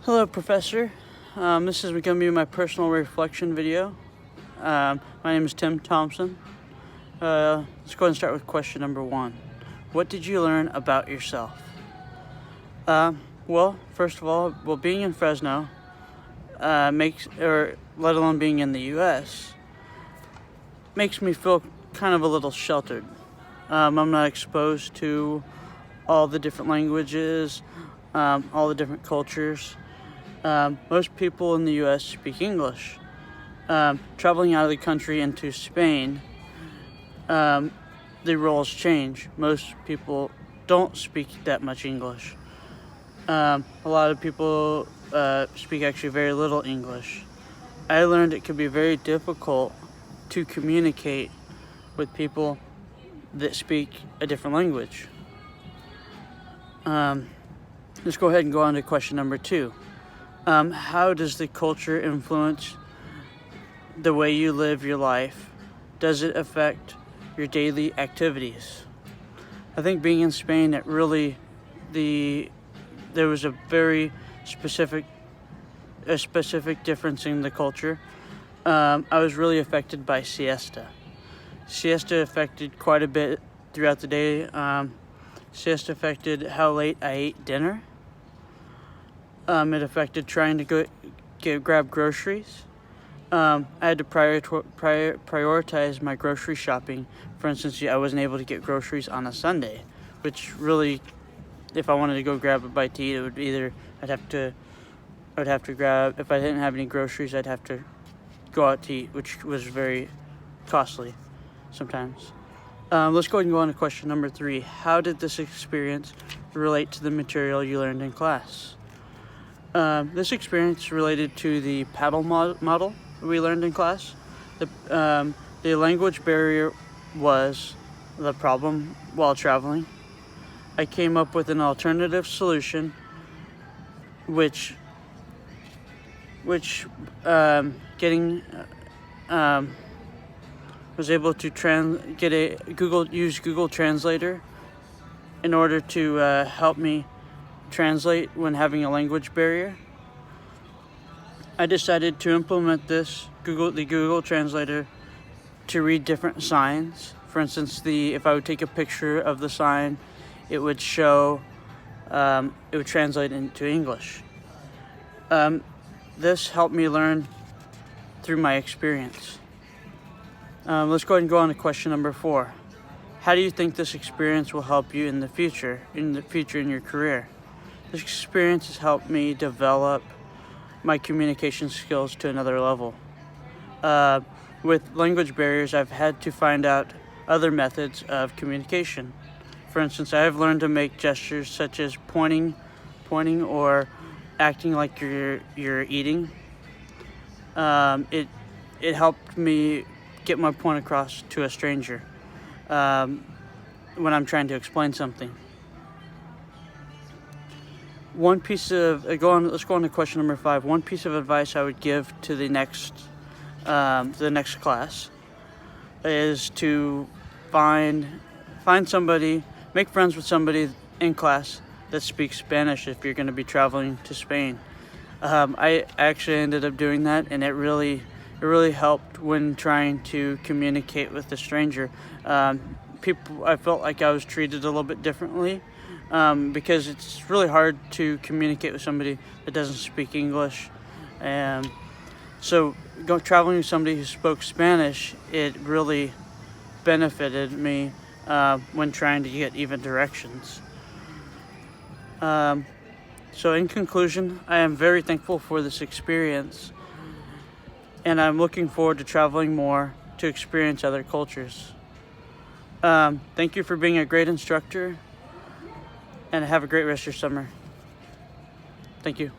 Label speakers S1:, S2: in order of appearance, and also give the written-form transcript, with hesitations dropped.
S1: Hello, Professor. This is going to be my personal reflection video. My name is Tim Thompson. Let's go ahead and start with question number 1. What did you learn about yourself? Well, first of all, being in Fresno let alone being in the U.S., makes me feel kind of a little sheltered. I'm not exposed to all the different languages, all the different cultures. Most people in the U.S. speak English. Traveling out of the country into Spain, the rules change. Most people don't speak that much English. A lot of people speak actually very little English. I learned it could be very difficult to communicate with people that speak a different language. Let's go ahead and go on to question number 2. How does the culture influence the way you live your life? Does it affect your daily activities? I think being in Spain, there was a very specific difference in the culture. I was really affected by siesta. Siesta affected quite a bit throughout the day. Siesta affected how late I ate dinner. It affected trying to grab groceries. I had to prioritize my grocery shopping. For instance, I wasn't able to get groceries on a Sunday, which really, if I wanted to go grab a bite to eat, it would either I'd have to grab, if I didn't have any groceries, I'd have to go out to eat, which was very costly sometimes. Let's go ahead and go on to question number 3. How did this experience relate to the material you learned in class? This experience related to the paddle model we learned in class. The language barrier was the problem while traveling. I came up with an alternative solution, which was able to use Google Translator in order to help me translate when having a language barrier. I decided to implement the Google Translator to read different signs. For instance, if I would take a picture of the sign, it would translate into English. This helped me learn through my experience. Let's go ahead and go on to question number 4. How do you think this experience will help you in the future in your career? This experience has helped me develop my communication skills to another level. With language barriers, I've had to find out other methods of communication. For instance, I've learned to make gestures such as pointing or acting like you're eating. It helped me get my point across to a stranger when I'm trying to explain something. Let's go on to question number 5. One piece of advice I would give to the next class is to find somebody, make friends with somebody in class that speaks Spanish if you're going to be traveling to Spain. I actually ended up doing that, and it really helped when trying to communicate with a stranger. I felt like I was treated a little bit differently. Because it's really hard to communicate with somebody that doesn't speak English. And so traveling with somebody who spoke Spanish, it really benefited me when trying to get even directions. So in conclusion, I am very thankful for this experience, and I'm looking forward to traveling more to experience other cultures. Thank you for being a great instructor, and have a great rest of your summer. Thank you.